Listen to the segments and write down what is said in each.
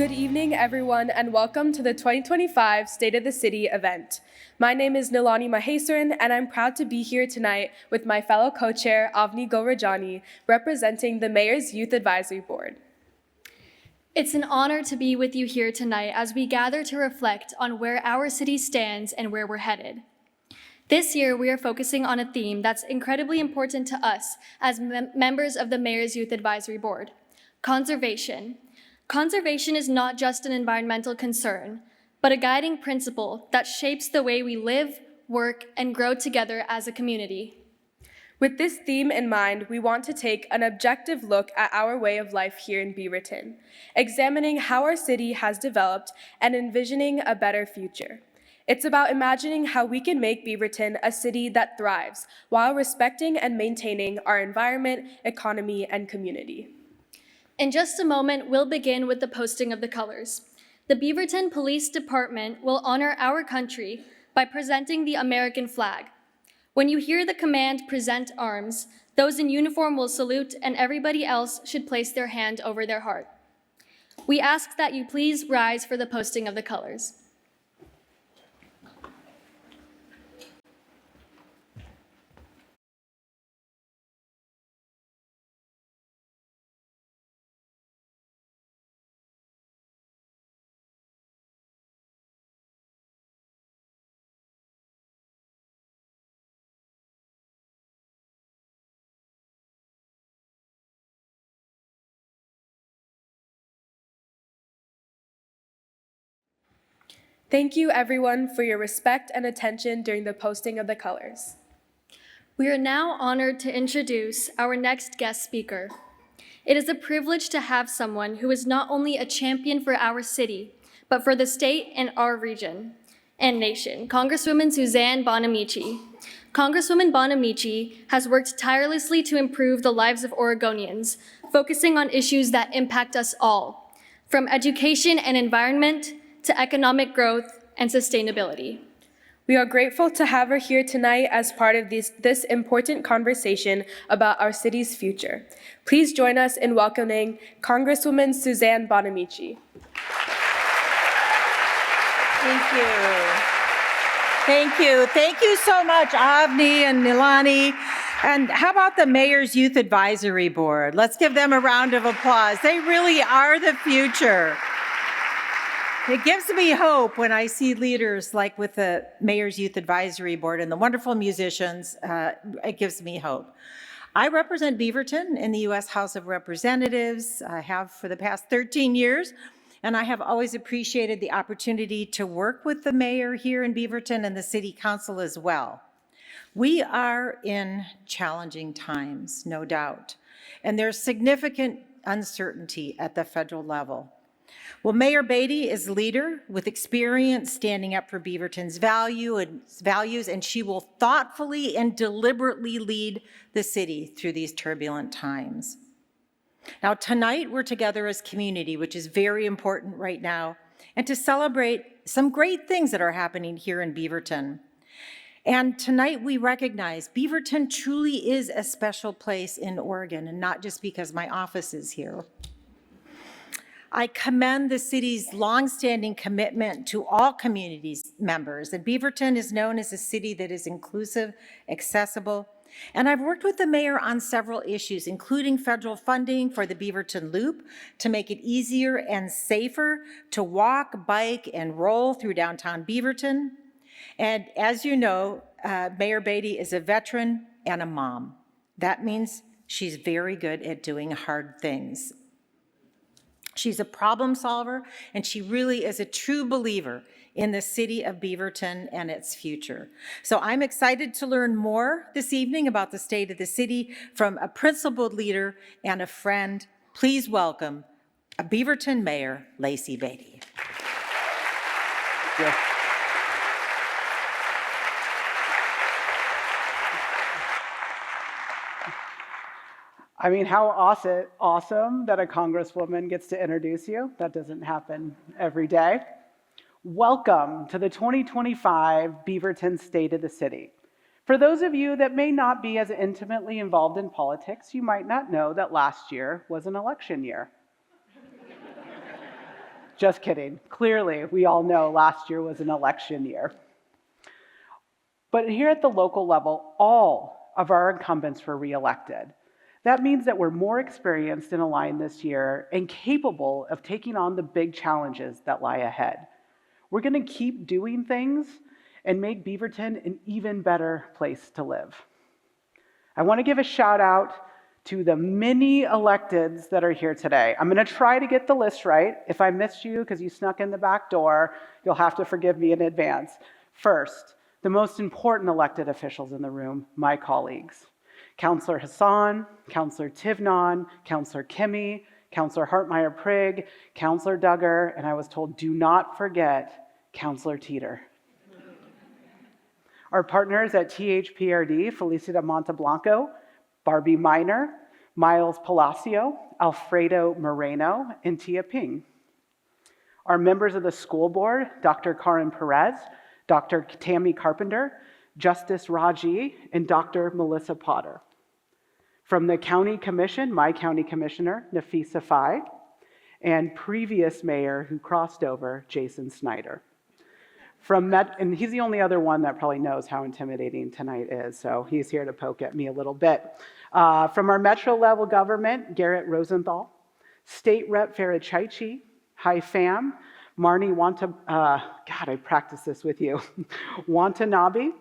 Good evening, everyone, and welcome to the 2025 State of the City event. My name is Nilani Maheswaran, and I'm proud to be here tonight with my fellow co-chair, Avni Gorajani, representing the Mayor's Youth Advisory Board. It's an honor to be with you here tonight as we gather to reflect on where our city stands and where we're headed. This year, we are focusing on a theme that's incredibly important to us as members of the Mayor's Youth Advisory Board: conservation. Conservation is not just an environmental concern, but a guiding principle that shapes the way we live, work, and grow together as a community. With this theme in mind, we want to take an objective look at our way of life here in Beaverton, examining how our city has developed and envisioning a better future. It's about imagining how we can make Beaverton a city that thrives while respecting and maintaining our environment, economy, and community. In just a moment, we'll begin with the posting of the colors. The Beaverton Police Department will honor our country by presenting the American flag. When you hear the command, "Present arms," those in uniform will salute and everybody else should place their hand over their heart. We ask that you please rise for the posting of the colors. Thank you, everyone, for your respect and attention during the posting of the colors. We are now honored to introduce our next guest speaker. It is a privilege to have someone who is not only a champion for our city, but for the state and our region and nation, Congresswoman Suzanne Bonamici. Congresswoman Bonamici has worked tirelessly to improve the lives of Oregonians, focusing on issues that impact us all, from education and environment to economic growth and sustainability. We are grateful to have her here tonight as part of this important conversation about our city's future. Please join us in welcoming Congresswoman Suzanne Bonamici. Thank you. Thank you. Thank you so much, Avni and Nilani. And how about the Mayor's Youth Advisory Board? Let's give them a round of applause. They really are the future. It gives me hope when I see leaders like with the Mayor's Youth Advisory Board and the wonderful musicians. It gives me hope. I represent Beaverton in the U.S. House of Representatives. I have for the past 13 years, and I have always appreciated the opportunity to work with the mayor here in Beaverton and the City Council as well. We are in challenging times, no doubt, and there's significant uncertainty at the federal level. Well, Mayor Beatty is a leader with experience standing up for Beaverton's values, and she will thoughtfully and deliberately lead the city through these turbulent times. Now, tonight we're together as community, which is very important right now, and to celebrate some great things that are happening here in Beaverton. And tonight we recognize Beaverton truly is a special place in Oregon, and not just because my office is here. I commend the city's longstanding commitment to all communities members, and Beaverton is known as a city that is inclusive, accessible, and I've worked with the mayor on several issues, including federal funding for the Beaverton Loop to make it easier and safer to walk, bike, and roll through downtown Beaverton. And as you know, Mayor Beatty is a veteran and a mom. That means she's very good at doing hard things. She's a problem solver, and she really is a true believer in the city of Beaverton and its future. So I'm excited to learn more this evening about the state of the city from a principled leader and a friend. Please welcome Beaverton Mayor Lacey Beatty. Yeah. I mean, how awesome that a congresswoman gets to introduce you. That doesn't happen every day. Welcome to the 2025 Beaverton State of the City. For those of you that may not be as intimately involved in politics, you might not know that last year was an election year. Just kidding. Clearly, we all know last year was an election year. But here at the local level, all of our incumbents were reelected. That means that we're more experienced and aligned this year and capable of taking on the big challenges that lie ahead. We're going to keep doing things and make Beaverton an even better place to live. I want to give a shout out to the many electeds that are here today. I'm going to try to get the list right. If I missed you because you snuck in the back door, you'll have to forgive me in advance. First, the most important elected officials in the room, my colleagues. Councillor Hassan, Councillor Tivnon, Councillor Kimmy, Councillor Hartmeyer-Prigg, Councillor Duggar, and I was told, do not forget Councillor Teeter. Our partners at THPRD, Felicita Monteblanco, Barbie Miner, Miles Palacio, Alfredo Moreno, and Tia Ping. Our members of the school board, Dr. Karen Perez, Dr. Tammy Carpenter, Justice Raji, and Dr. Melissa Potter. From the county commission, my county commissioner, Nafisa Fai, and previous mayor who crossed over, Jason Snyder. And he's the only other one that probably knows how intimidating tonight is, so he's here to poke at me a little bit. From our metro level government, Garrett Rosenthal, State Rep Farah Chaichi, Hi Fam, Marnie God, I practiced this with you, Watanabe,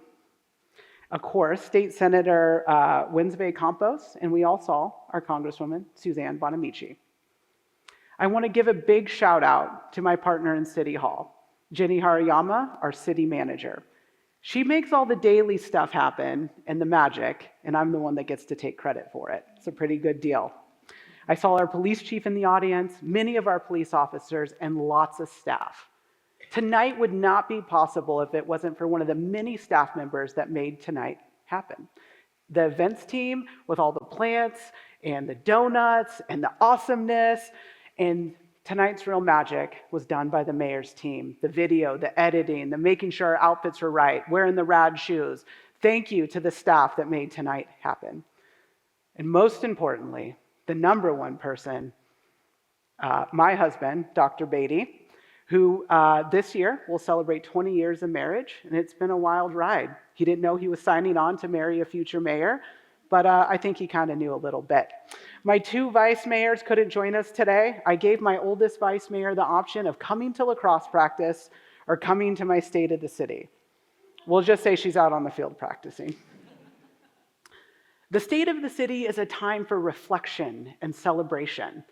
of course, State Senator Winsbay Campos, and we all saw our Congresswoman, Suzanne Bonamici. I want to give a big shout out to my partner in City Hall, Jenny Hariyama, our city manager. She makes all the daily stuff happen and the magic, and I'm the one that gets to take credit for it. It's a pretty good deal. I saw our police chief in the audience, many of our police officers, and lots of staff. Tonight would not be possible if it wasn't for one of the many staff members that made tonight happen. The events team with all the plants and the donuts and the awesomeness, and tonight's real magic was done by the mayor's team. The video, the editing, the making sure our outfits were right, wearing the rad shoes. Thank you to the staff that made tonight happen. And most importantly, the number one person, my husband, Dr. Beatty, who this year will celebrate 20 years of marriage, and it's been a wild ride. He didn't know he was signing on to marry a future mayor, but I think he kind of knew a little bit. My two vice mayors couldn't join us today. I gave my oldest vice mayor the option of coming to lacrosse practice or coming to my State of the City. We'll just say she's out on the field practicing. The State of the City is a time for reflection and celebration.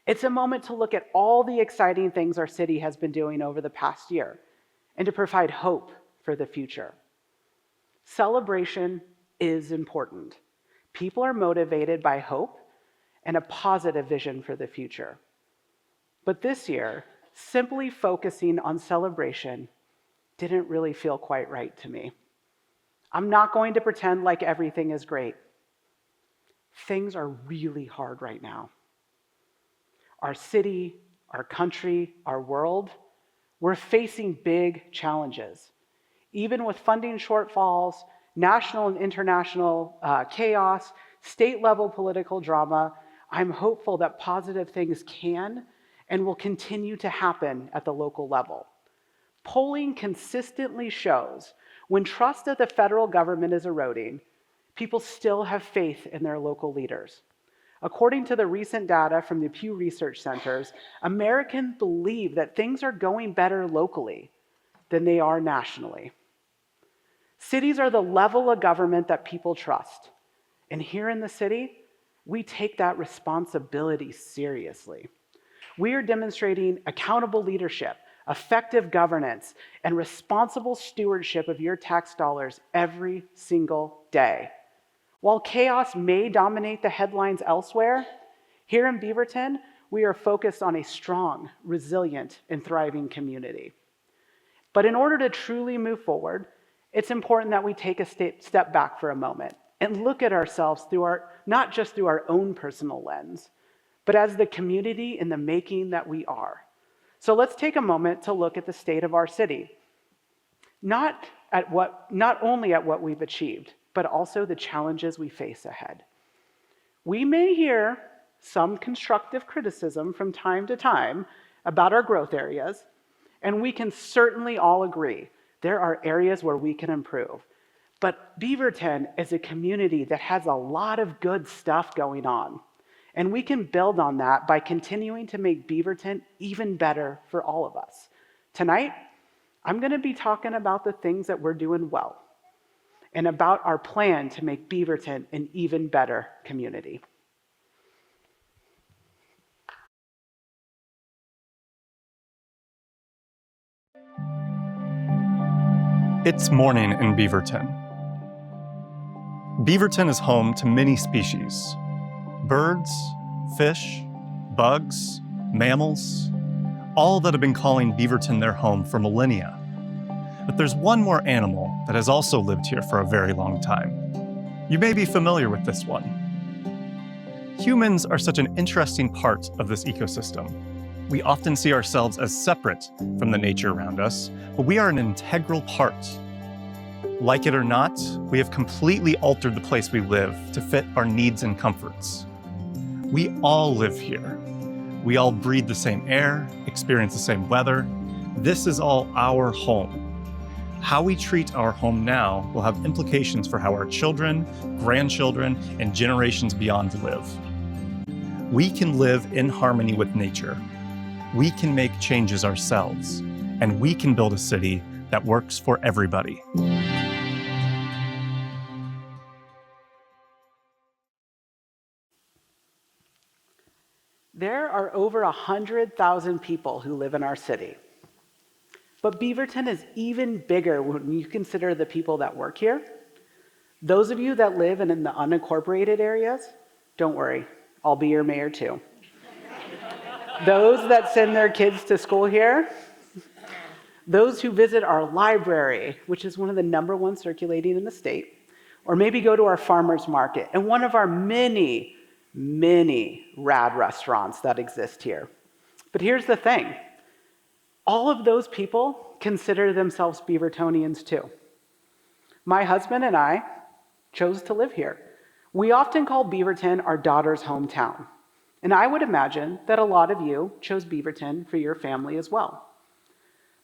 It's a moment to look at all the exciting things our city has been doing over the past year and to provide hope for the future. Celebration is important. People are motivated by hope and a positive vision for the future. But this year, simply focusing on celebration didn't really feel quite right to me. I'm not going to pretend like everything is great. Things are really hard right now. Our city, our country, our world, we're facing big challenges. Even with funding shortfalls, national and international chaos, state-level political drama, I'm hopeful that positive things can and will continue to happen at the local level. Polling consistently shows when trust of the federal government is eroding, people still have faith in their local leaders. According to the recent data from the Pew Research Centers, Americans believe that things are going better locally than they are nationally. Cities are the level of government that people trust. And here in the city, we take that responsibility seriously. We are demonstrating accountable leadership, effective governance, and responsible stewardship of your tax dollars every single day. While chaos may dominate the headlines elsewhere, here in Beaverton, we are focused on a strong, resilient, and thriving community. But in order to truly move forward, it's important that we take a step back for a moment and look at ourselves through not just through our own personal lens, but as the community in the making that we are. So let's take a moment to look at the state of our city, not only at what we've achieved, but also the challenges we face ahead. We may hear some constructive criticism from time to time about our growth areas, and we can certainly all agree there are areas where we can improve. But Beaverton is a community that has a lot of good stuff going on, and we can build on that by continuing to make Beaverton even better for all of us. Tonight, I'm going to be talking about the things that we're doing well and about our plan to make Beaverton an even better community. It's morning in Beaverton. Beaverton is home to many species: birds, fish, bugs, mammals, all that have been calling Beaverton their home for millennia. But there's one more animal that has also lived here for a very long time. You may be familiar with this one. Humans are such an interesting part of this ecosystem. We often see ourselves as separate from the nature around us, but we are an integral part. Like it or not, we have completely altered the place we live to fit our needs and comforts. We all live here. We all breathe the same air, experience the same weather. This is all our home. How we treat our home now will have implications for how our children, grandchildren, and generations beyond live. We can live in harmony with nature. We can make changes ourselves, and we can build a city that works for everybody. There are over 100,000 people who live in our city. But Beaverton is even bigger when you consider the people that work here. Those of you that live in the unincorporated areas, don't worry, I'll be your mayor too. Those that send their kids to school here, those who visit our library, which is one of the #1 circulating in the state, or maybe go to our farmers market and one of our many rad restaurants that exist here. But here's the thing. All of those people consider themselves Beavertonians too. My husband and I chose to live here. We often call Beaverton our daughter's hometown. And I would imagine that a lot of you chose Beaverton for your family as well.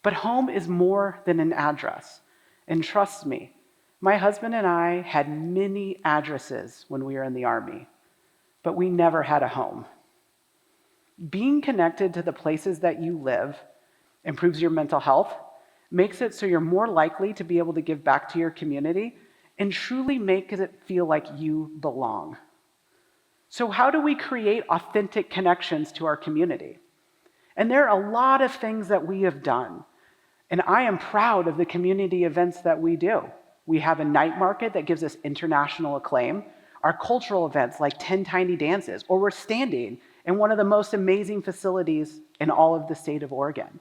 But home is more than an address. And trust me, my husband and I had many addresses when we were in the Army, but we never had a home. Being connected to the places that you live improves your mental health, makes it so you're more likely to be able to give back to your community, and truly makes it feel like you belong. So how do we create authentic connections to our community? And there are a lot of things that we have done. And I am proud of the community events that we do. We have a night market that gives us international acclaim, our cultural events like 10 Tiny Dances, or we're standing in one of the most amazing facilities in all of the state of Oregon.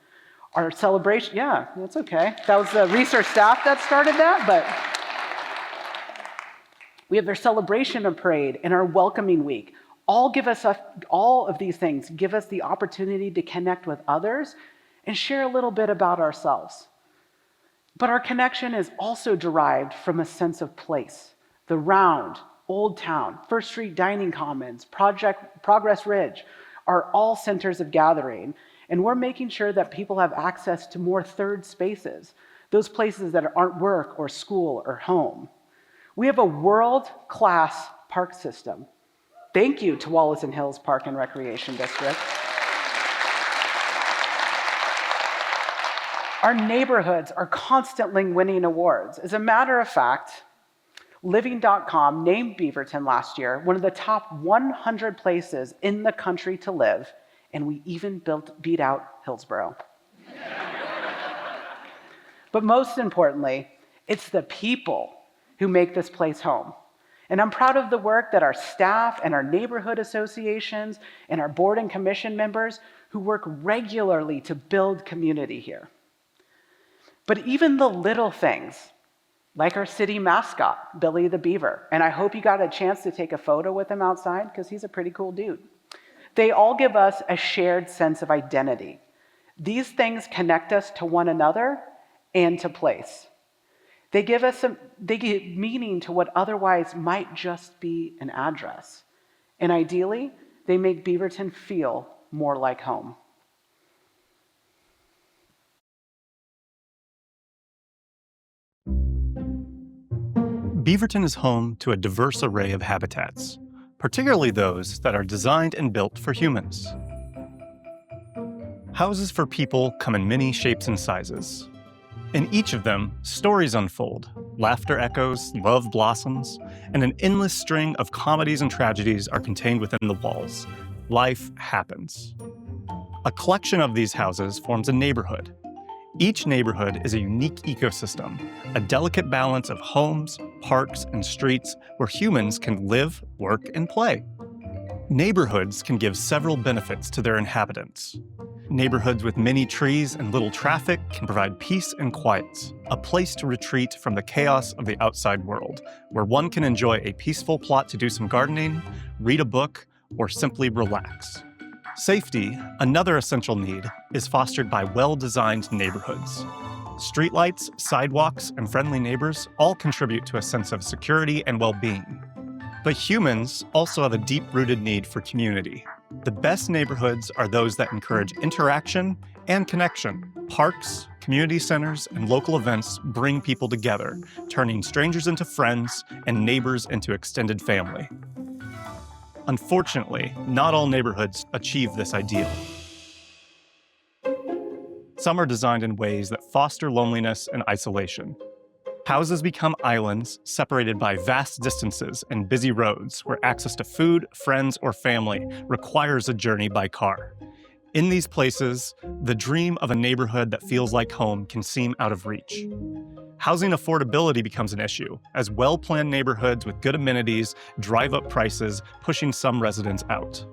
Our celebration, yeah, that's okay. That was the research staff that started that, but we have their celebration of parade and our welcoming week. All of these things give us the opportunity to connect with others and share a little bit about ourselves. But our connection is also derived from a sense of place. The Round, Old Town, First Street Dining Commons, Progress Ridge are all centers of gathering. And we're making sure that people have access to more third spaces, those places that aren't work or school or home. We have a world-class park system. Thank you to Wallace and Hills Park and Recreation District. Our neighborhoods are constantly winning awards. As a matter of fact, Living.com named Beaverton last year one of the top 100 places in the country to live, and we even beat out Hillsborough. But most importantly, it's the people who make this place home. And I'm proud of the work that our staff and our neighborhood associations and our board and commission members who work regularly to build community here. But even the little things, like our city mascot, Billy the Beaver, and I hope you got a chance to take a photo with him outside because he's a pretty cool dude. They all give us a shared sense of identity. These things connect us to one another and to place. They give meaning to what otherwise might just be an address. And ideally, they make Beaverton feel more like home. Beaverton is home to a diverse array of habitats, particularly those that are designed and built for humans. Houses for people come in many shapes and sizes. In each of them, stories unfold, laughter echoes, love blossoms, and an endless string of comedies and tragedies are contained within the walls. Life happens. A collection of these houses forms a neighborhood. Each neighborhood is a unique ecosystem, a delicate balance of homes, parks, and streets where humans can live, work, and play. Neighborhoods can give several benefits to their inhabitants. Neighborhoods with many trees and little traffic can provide peace and quiet, a place to retreat from the chaos of the outside world, where one can enjoy a peaceful plot to do some gardening, read a book, or simply relax. Safety, another essential need, is fostered by well-designed neighborhoods. Streetlights, sidewalks, and friendly neighbors all contribute to a sense of security and well-being. But humans also have a deep-rooted need for community. The best neighborhoods are those that encourage interaction and connection. Parks, community centers, and local events bring people together, turning strangers into friends and neighbors into extended family. Unfortunately, not all neighborhoods achieve this ideal. Some are designed in ways that foster loneliness and isolation. Houses become islands separated by vast distances and busy roads where access to food, friends, or family requires a journey by car. In these places, the dream of a neighborhood that feels like home can seem out of reach. Housing affordability becomes an issue, as well-planned neighborhoods with good amenities drive up prices, pushing some residents out.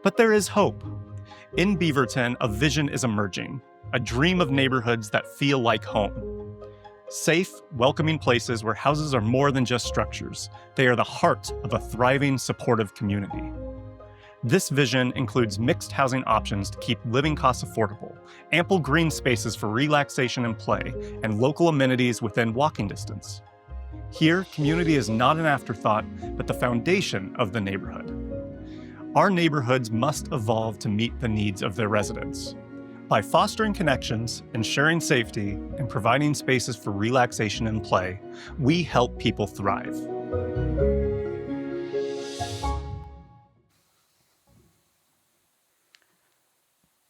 But there is hope. In Beaverton, a vision is emerging, a dream of neighborhoods that feel like home. Safe, welcoming places where houses are more than just structures. They are the heart of a thriving, supportive community. This vision includes mixed housing options to keep living costs affordable, ample green spaces for relaxation and play, and local amenities within walking distance. Here, community is not an afterthought, but the foundation of the neighborhood. Our neighborhoods must evolve to meet the needs of their residents. By fostering connections, ensuring safety, and providing spaces for relaxation and play, we help people thrive.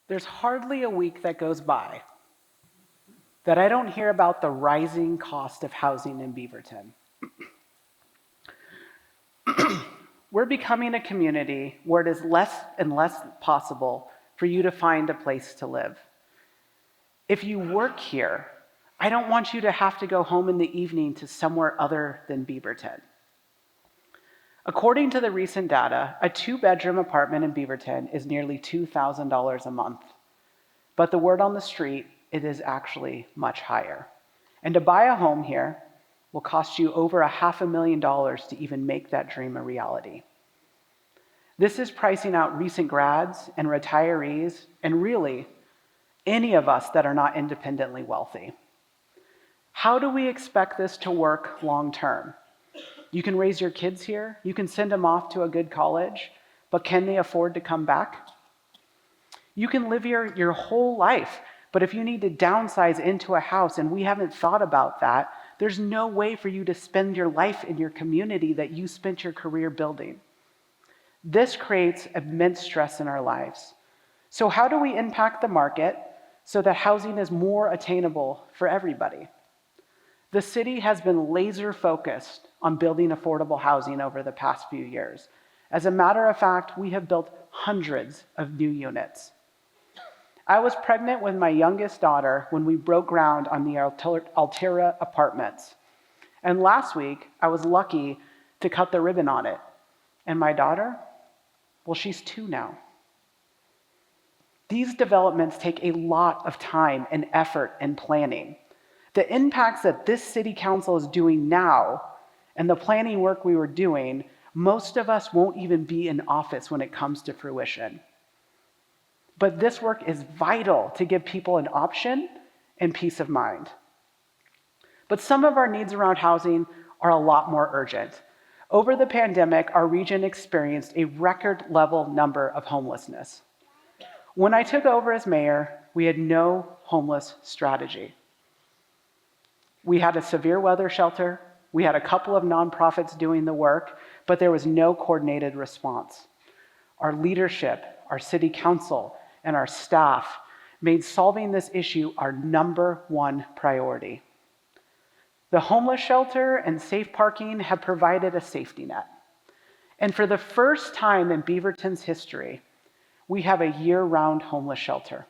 There's hardly a week that goes by that I don't hear about the rising cost of housing in Beaverton. We're becoming a community where it is less and less possible for you to find a place to live. If you work here, I don't want you to have to go home in the evening to somewhere other than Beaverton. According to the recent data, a 2-bedroom apartment in Beaverton is nearly $2,000 a month. But the word on the street, it is actually much higher. And to buy a home here will cost you over $500,000 to even make that dream a reality. This is pricing out recent grads and retirees, and really, any of us that are not independently wealthy. How do we expect this to work long term? You can raise your kids here, you can send them off to a good college, but can they afford to come back? You can live here your whole life, but if you need to downsize into a house and we haven't thought about that, there's no way for you to spend your life in your community that you spent your career building. This creates immense stress in our lives. So how do we impact the market so that housing is more attainable for everybody? The city has been laser focused on building affordable housing over the past few years. As a matter of fact, we have built hundreds of new units. I was pregnant with my youngest daughter when we broke ground on the Altera apartments. And last week, I was lucky to cut the ribbon on it. And my daughter, well, she's 2 now. These developments take a lot of time and effort and planning. The impacts that this city council is doing now and the planning work we were doing, most of us won't even be in office when it comes to fruition. But this work is vital to give people an option and peace of mind. But some of our needs around housing are a lot more urgent. Over the pandemic, our region experienced a record level number of homelessness. When I took over as mayor, we had no homeless strategy. We had a severe weather shelter, We had a couple of nonprofits doing the work, but there was no coordinated response. Our leadership, our city council, and our staff made solving this issue our #1 priority. The homeless shelter and safe parking have provided a safety net. And for the first time in Beaverton's history, we have a year-round homeless shelter.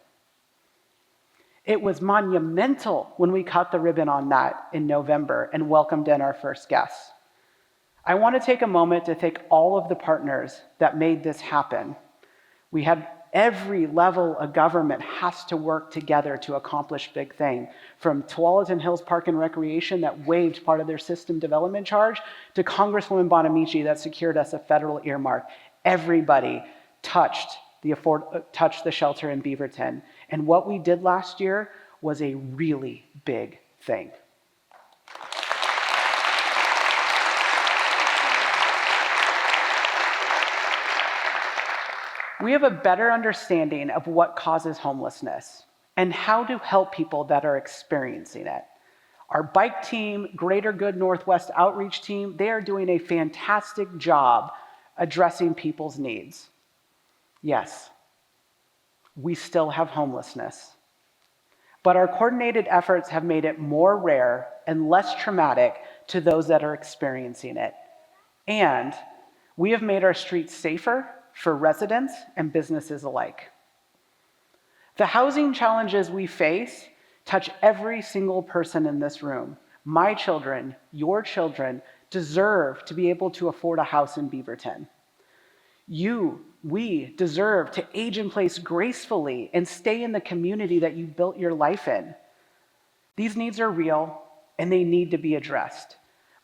It was monumental when we cut the ribbon on that in November and welcomed in our first guests. I want to take a moment to thank all of the partners that made this happen. We had every level of government has to work together to accomplish big things, from Tualatin Hills Park and Recreation that waived part of their system development charge to Congresswoman Bonamici that secured us a federal earmark. Everybody touched the shelter in Beaverton. And what we did last year was a really big thing. We have a better understanding of what causes homelessness and how to help people that are experiencing it. Our bike team, Greater Good Northwest Outreach team, they are doing a fantastic job addressing people's needs. Yes, we still have homelessness, but our coordinated efforts have made it more rare and less traumatic to those that are experiencing it. And we have made our streets safer for residents and businesses alike. The housing challenges we face touch every single person in this room. My children, your children, deserve to be able to afford a house in Beaverton. We deserve to age in place gracefully and stay in the community that you built your life in. These needs are real and they need to be addressed.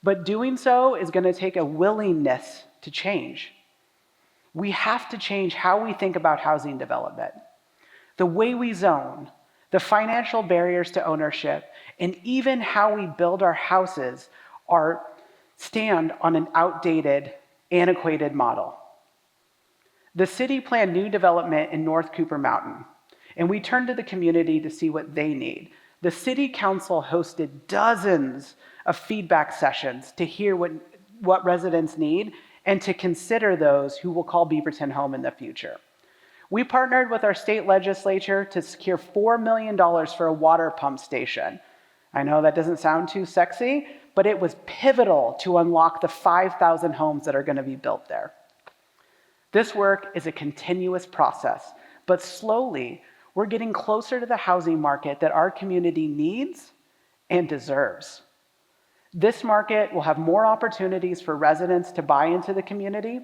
But doing so is going to take a willingness to change. We have to change how we think about housing development. The way we zone, the financial barriers to ownership, and even how we build our houses stand on an outdated, antiquated model. The city planned new development in North Cooper Mountain, and we turned to the community to see what they need. The city council hosted dozens of feedback sessions to hear what residents need and to consider those who will call Beaverton home in the future. We partnered with our state legislature to secure $4 million for a water pump station. I know that doesn't sound too sexy, but it was pivotal to unlock the 5,000 homes that are going to be built there. This work is a continuous process, but slowly we're getting closer to the housing market that our community needs and deserves. This market will have more opportunities for residents to buy into the community,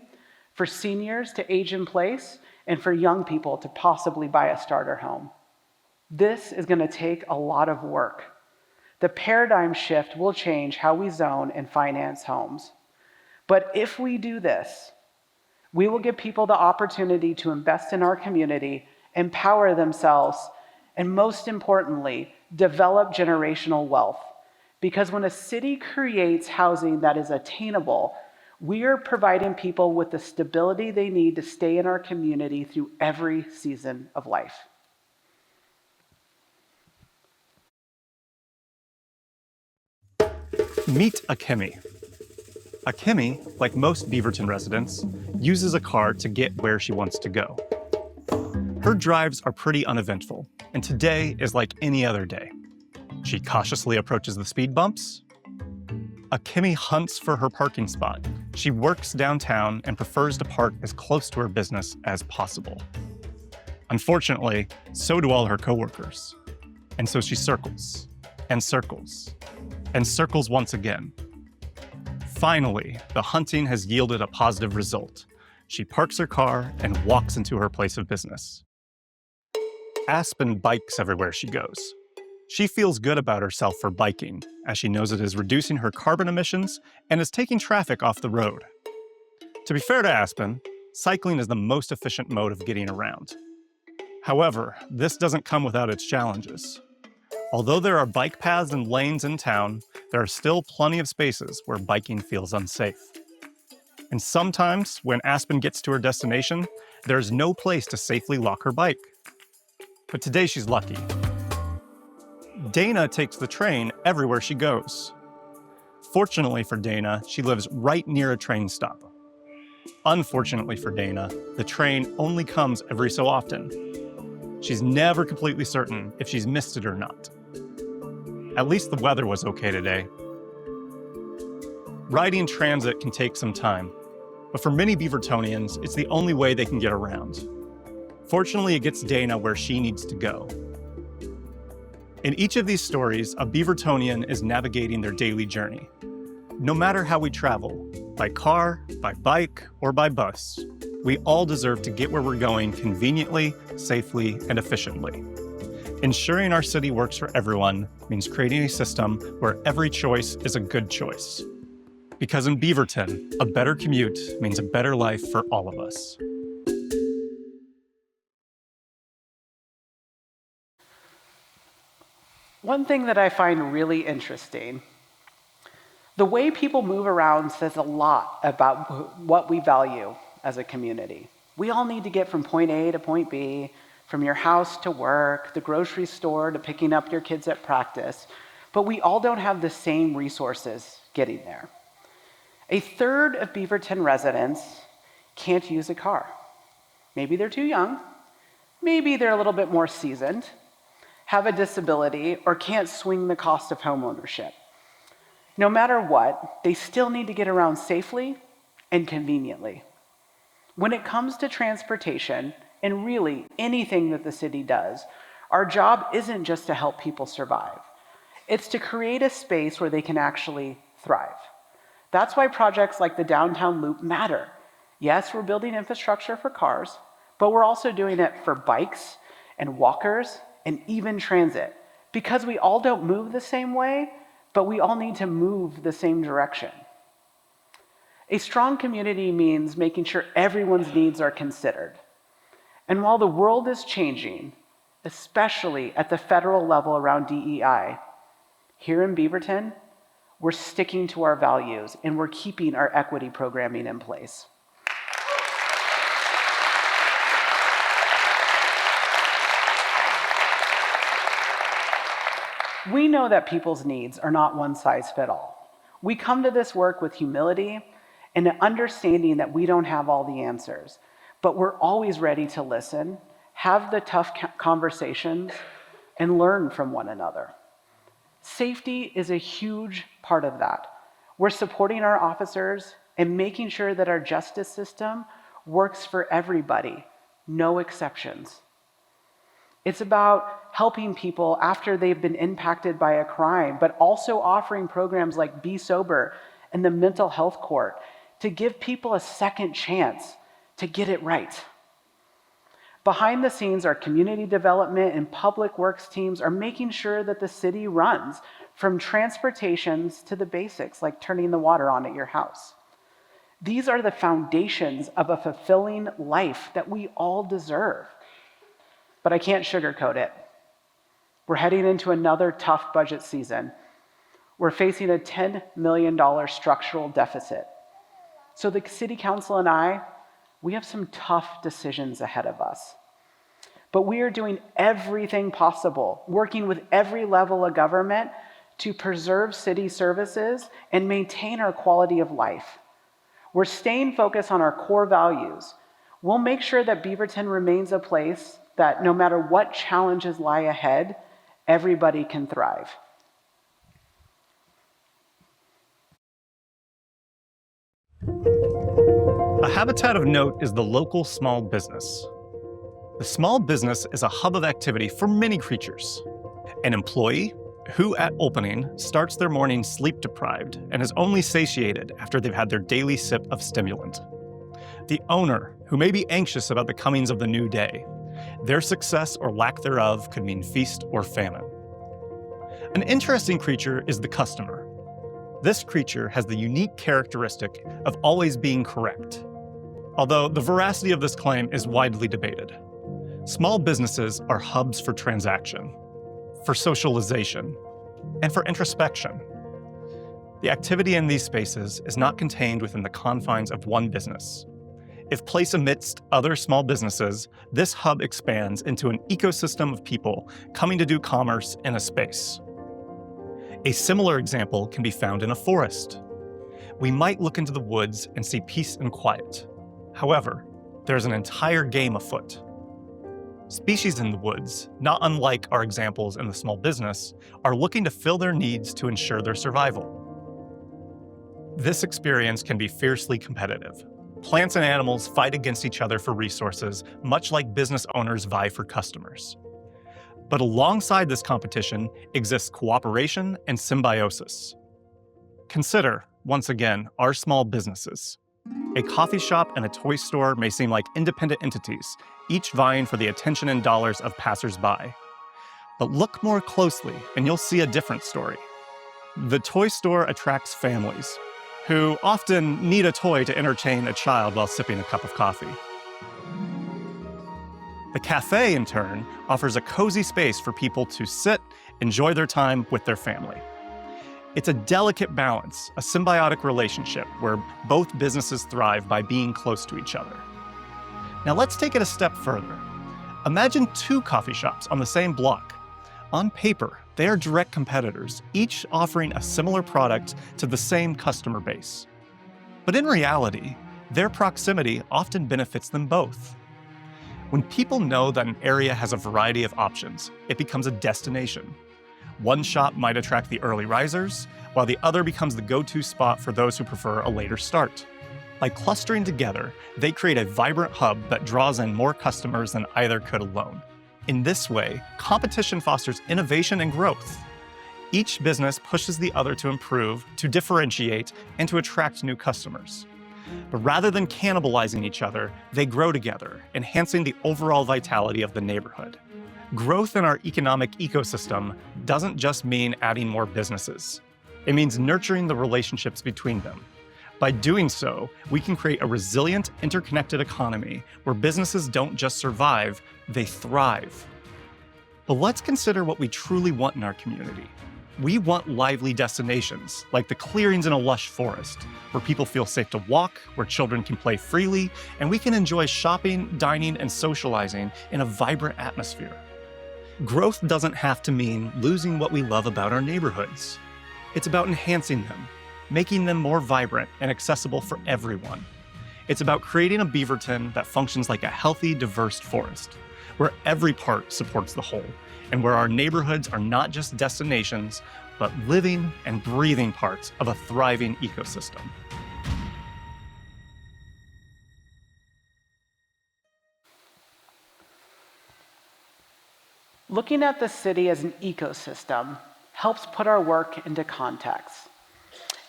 for seniors to age in place, and for young people to possibly buy a starter home. This is going to take a lot of work. The paradigm shift will change how we zone and finance homes. But if we do this, we will give people the opportunity to invest in our community, empower themselves, and most importantly, develop generational wealth. Because when a city creates housing that is attainable, we are providing people with the stability they need to stay in our community through every season of life. Meet Akemi. Akemi, like most Beaverton residents, uses a car to get where she wants to go. Her drives are pretty uneventful, and today is like any other day. She cautiously approaches the speed bumps. Akemi hunts for her parking spot. She works downtown and prefers to park as close to her business as possible. Unfortunately, so do all her coworkers. And so she circles, and circles, and circles once again. Finally, the hunting has yielded a positive result. She parks her car and walks into her place of business. Aspen bikes everywhere she goes. She feels good about herself for biking, as she knows it is reducing her carbon emissions and is taking traffic off the road. To be fair to Aspen, cycling is the most efficient mode of getting around. However, this doesn't come without its challenges. Although there are bike paths and lanes in town, there are still plenty of spaces where biking feels unsafe. And sometimes, when Aspen gets to her destination, there's no place to safely lock her bike. But today she's lucky. Dana takes the train everywhere she goes. Fortunately for Dana, she lives right near a train stop. Unfortunately for Dana, the train only comes every so often. She's never completely certain if she's missed it or not. At least the weather was okay today. Riding transit can take some time, but for many Beavertonians, it's the only way they can get around. Fortunately, it gets Dana where she needs to go. In each of these stories, a Beavertonian is navigating their daily journey. No matter how we travel, by car, by bike, or by bus, we all deserve to get where we're going conveniently, safely, and efficiently. Ensuring our city works for everyone means creating a system where every choice is a good choice. Because in Beaverton, a better commute means a better life for all of us. One thing that I find really interesting, the way people move around says a lot about what we value as a community. We all need to get from point A to point B, from your house to work, the grocery store to picking up your kids at practice, but we all don't have the same resources getting there. A third of Beaverton residents can't use a car. Maybe they're too young, maybe they're a little bit more seasoned, have a disability, or can't swing the cost of homeownership. No matter what, they still need to get around safely and conveniently. When it comes to transportation, and really anything that the city does, our job isn't just to help people survive. It's to create a space where they can actually thrive. That's why projects like the Downtown Loop matter. Yes, we're building infrastructure for cars, but we're also doing it for bikes and walkers and even transit, because we all don't move the same way, but we all need to move the same direction. A strong community means making sure everyone's needs are considered. And while the world is changing, especially at the federal level around DEI, here in Beaverton, we're sticking to our values and we're keeping our equity programming in place. We know that people's needs are not one size fit all. We come to this work with humility and an understanding that we don't have all the answers, but we're always ready to listen, have the tough conversations, and learn from one another. Safety is a huge part of that. We're supporting our officers and making sure that our justice system works for everybody, no exceptions. It's about helping people after they've been impacted by a crime, but also offering programs like Be Sober and the Mental Health Court to give people a second chance to get it right. Behind the scenes, our community development and public works teams are making sure that the city runs, from transportations to the basics, like turning the water on at your house. These are the foundations of a fulfilling life that we all deserve. But I can't sugarcoat it. We're heading into another tough budget season. We're facing a $10 million structural deficit. So the City Council and I, we have some tough decisions ahead of us. But we are doing everything possible, working with every level of government to preserve city services and maintain our quality of life. We're staying focused on our core values. We'll make sure that Beaverton remains a place that no matter what challenges lie ahead, everybody can thrive. A habitat of note is the local small business. The small business is a hub of activity for many creatures. An employee who at opening starts their morning sleep deprived and is only satiated after they've had their daily sip of stimulant. The owner who may be anxious about the comings of the new day. Their success or lack thereof could mean feast or famine. An interesting creature is the customer. This creature has the unique characteristic of always being correct, although the veracity of this claim is widely debated. Small businesses are hubs for transaction, for socialization, and for introspection. The activity in these spaces is not contained within the confines of one business. If placed amidst other small businesses, this hub expands into an ecosystem of people coming to do commerce in a space. A similar example can be found in a forest. We might look into the woods and see peace and quiet. However, there's an entire game afoot. Species in the woods, not unlike our examples in the small business, are looking to fill their needs to ensure their survival. This experience can be fiercely competitive. Plants and animals fight against each other for resources, much like business owners vie for customers. But alongside this competition exists cooperation and symbiosis. Consider, once again, our small businesses. A coffee shop and a toy store may seem like independent entities, each vying for the attention and dollars of passers-by. But look more closely and you'll see a different story. The toy store attracts families, who often need a toy to entertain a child while sipping a cup of coffee. The cafe, in turn, offers a cozy space for people to sit, enjoy their time with their family. It's a delicate balance, a symbiotic relationship where both businesses thrive by being close to each other. Now let's take it a step further. Imagine two coffee shops on the same block. On paper, they are direct competitors, each offering a similar product to the same customer base. But in reality, their proximity often benefits them both. When people know that an area has a variety of options, it becomes a destination. One shop might attract the early risers, while the other becomes the go-to spot for those who prefer a later start. By clustering together, they create a vibrant hub that draws in more customers than either could alone. In this way, competition fosters innovation and growth. Each business pushes the other to improve, to differentiate, and to attract new customers. But rather than cannibalizing each other, they grow together, enhancing the overall vitality of the neighborhood. Growth in our economic ecosystem doesn't just mean adding more businesses. It means nurturing the relationships between them. By doing so, we can create a resilient, interconnected economy where businesses don't just survive, they thrive. But let's consider what we truly want in our community. We want lively destinations, like the clearings in a lush forest, where people feel safe to walk, where children can play freely, and we can enjoy shopping, dining, and socializing in a vibrant atmosphere. Growth doesn't have to mean losing what we love about our neighborhoods. It's about enhancing them, making them more vibrant and accessible for everyone. It's about creating a Beaverton that functions like a healthy, diverse forest, where every part supports the whole, and where our neighborhoods are not just destinations, but living and breathing parts of a thriving ecosystem. Looking at the city as an ecosystem helps put our work into context.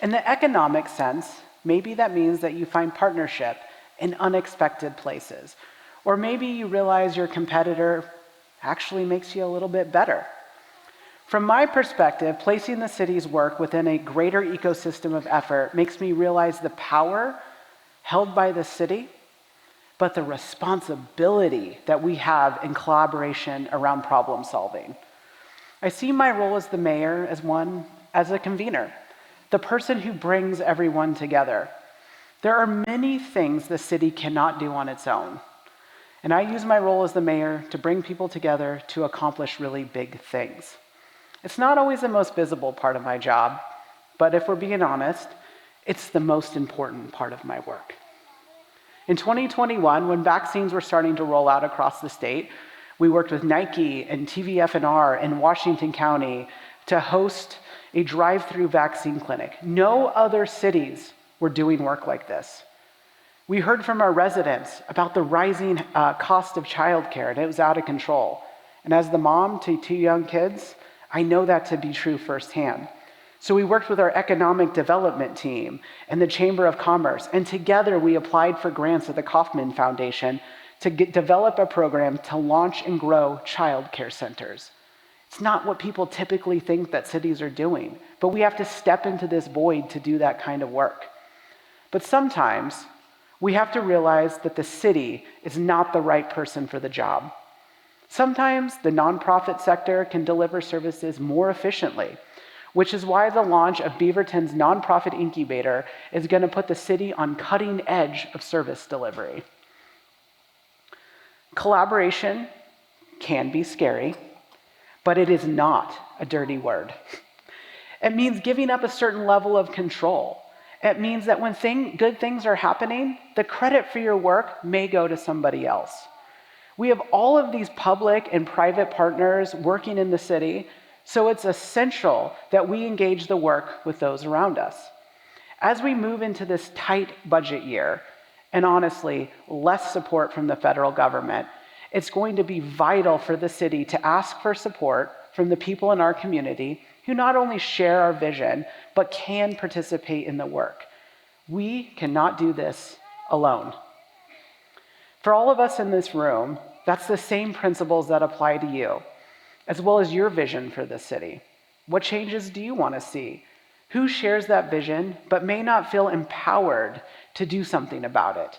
In the economic sense, maybe that means that you find partnership in unexpected places, or maybe you realize your competitor actually makes you a little bit better. From my perspective, placing the city's work within a greater ecosystem of effort makes me realize the power held by the city, but the responsibility that we have in collaboration around problem solving. I see my role as the mayor as a convener, the person who brings everyone together. There are many things the city cannot do on its own. And I use my role as the mayor to bring people together to accomplish really big things. It's not always the most visible part of my job, but if we're being honest, it's the most important part of my work. In 2021, when vaccines were starting to roll out across the state, we worked with Nike and TVFNR in Washington County to host a drive-through vaccine clinic. No other cities were doing work like this. We heard from our residents about the rising cost of childcare, and it was out of control. And as the mom to 2 young kids, I know that to be true firsthand. So we worked with our economic development team and the Chamber of Commerce, and together we applied for grants at the Kauffman Foundation to develop a program to launch and grow childcare centers. It's not what people typically think that cities are doing, but we have to step into this void to do that kind of work. But sometimes we have to realize that the city is not the right person for the job. Sometimes the nonprofit sector can deliver services more efficiently, which is why the launch of Beaverton's nonprofit incubator is going to put the city on cutting edge of service delivery. Collaboration can be scary, but it is not a dirty word. It means giving up a certain level of control. It means that when good things are happening, the credit for your work may go to somebody else. We have all of these public and private partners working in the city, so it's essential that we engage the work with those around us. As we move into this tight budget year, and honestly, less support from the federal government, it's going to be vital for the city to ask for support from the people in our community who not only share our vision, but can participate in the work. We cannot do this alone. For all of us in this room, that's the same principles that apply to you, as well as your vision for the city. What changes do you want to see? Who shares that vision, but may not feel empowered to do something about it?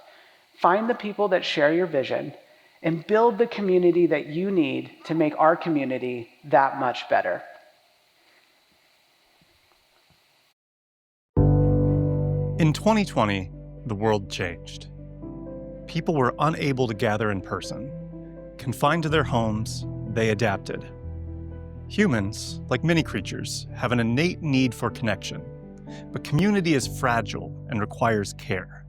Find the people that share your vision and build the community that you need to make our community that much better. In 2020, the world changed. People were unable to gather in person. Confined to their homes, they adapted. Humans, like many creatures, have an innate need for connection, but community is fragile and requires care.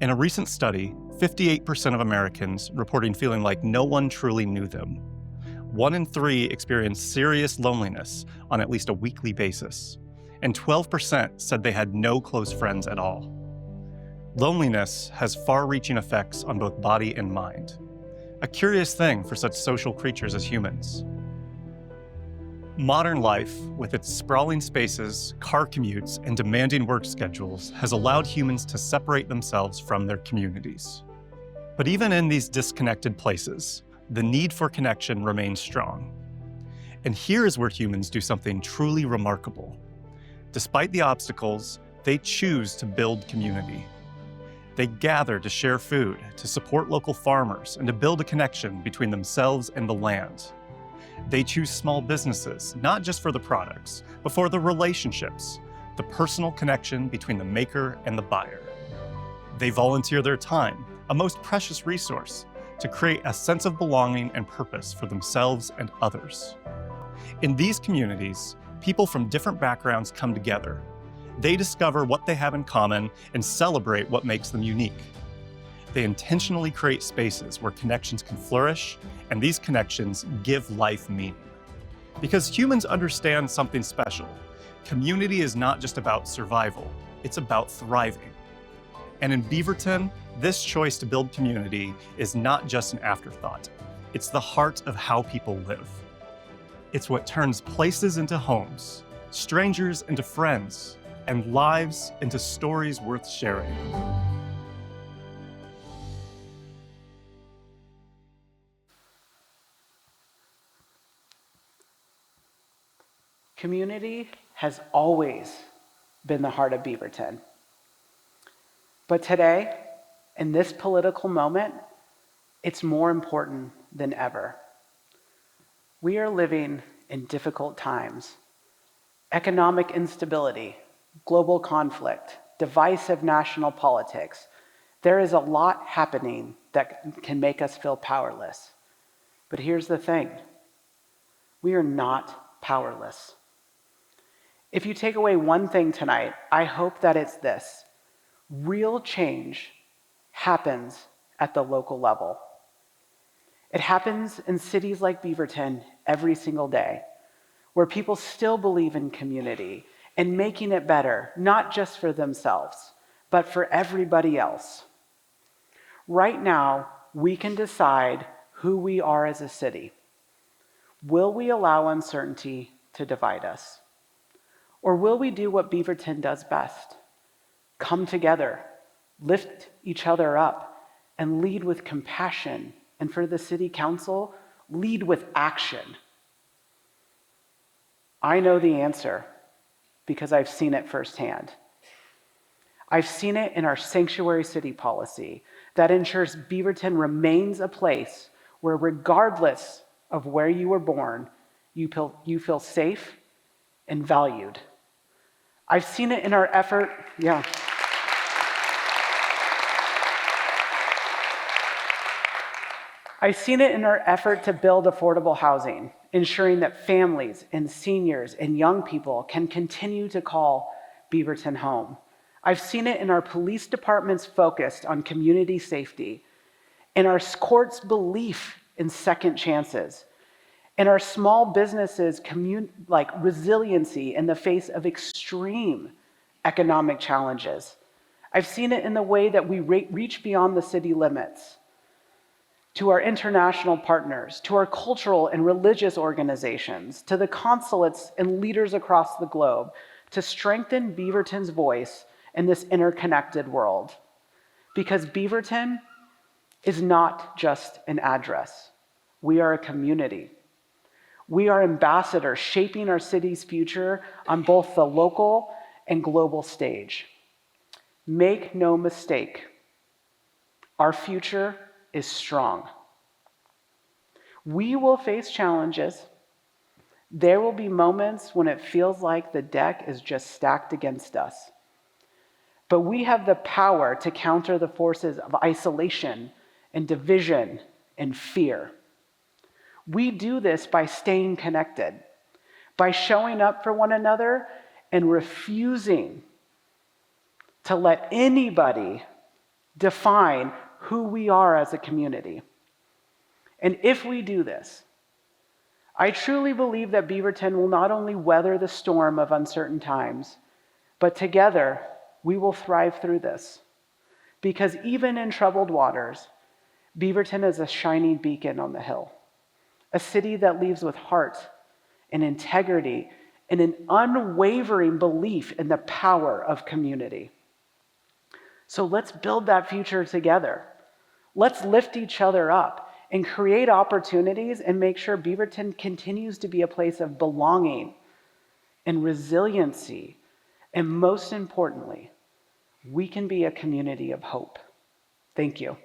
In a recent study, 58% of Americans reporting feeling like no one truly knew them. 1 in 3 experienced serious loneliness on at least a weekly basis, and 12% said they had no close friends at all. Loneliness has far-reaching effects on both body and mind, a curious thing for such social creatures as humans. Modern life, with its sprawling spaces, car commutes, and demanding work schedules, has allowed humans to separate themselves from their communities. But even in these disconnected places, the need for connection remains strong. And here is where humans do something truly remarkable. Despite the obstacles, they choose to build community. They gather to share food, to support local farmers, and to build a connection between themselves and the land. They choose small businesses, not just for the products, but for the relationships, the personal connection between the maker and the buyer. They volunteer their time, a most precious resource, to create a sense of belonging and purpose for themselves and others. In these communities, people from different backgrounds come together. They discover what they have in common and celebrate what makes them unique. They intentionally create spaces where connections can flourish, and these connections give life meaning. Because humans understand something special. Community is not just about survival, it's about thriving. And in Beaverton, this choice to build community is not just an afterthought. It's the heart of how people live. It's what turns places into homes, strangers into friends, and lives into stories worth sharing. Community has always been the heart of Beaverton. But today, in this political moment, it's more important than ever. We are living in difficult times. Economic instability, global conflict, divisive national politics. There is a lot happening that can make us feel powerless. But here's the thing. We are not powerless. If you take away one thing tonight, I hope that it's this. Real change happens at the local level. It happens in cities like Beaverton every single day, where people still believe in community and making it better, not just for themselves, but for everybody else. Right now, we can decide who we are as a city. Will we allow uncertainty to divide us? Or will we do what Beaverton does best? Come together, lift each other up, and lead with compassion. And for the city council, lead with action. I know the answer because I've seen it firsthand. I've seen it in our sanctuary city policy that ensures Beaverton remains a place where, regardless of where you were born, you feel safe and valued. I've seen it in our effort, I've seen it in our effort to build affordable housing, ensuring that families and seniors and young people can continue to call Beaverton home. I've seen it in our police department's focus on community safety, in our court's belief in second chances, in our small businesses' resiliency in the face of extreme economic challenges. I've seen it in the way that we reach beyond the city limits, to our international partners, to our cultural and religious organizations, to the consulates and leaders across the globe, to strengthen Beaverton's voice in this interconnected world. Because Beaverton is not just an address. We are a community. We are ambassadors shaping our city's future on both the local and global stage. Make no mistake, our future is strong. We will face challenges. There will be moments when it feels like the deck is just stacked against us. But we have the power to counter the forces of isolation and division and fear. We do this by staying connected, by showing up for one another and refusing to let anybody define who we are as a community. And if we do this, I truly believe that Beaverton will not only weather the storm of uncertain times, but together we will thrive through this. Because even in troubled waters, Beaverton is a shining beacon on the hill, a city that leaves with heart and integrity and an unwavering belief in the power of community. So let's build that future together. Let's lift each other up and create opportunities and make sure Beaverton continues to be a place of belonging and resiliency. And most importantly, we can be a community of hope. Thank you.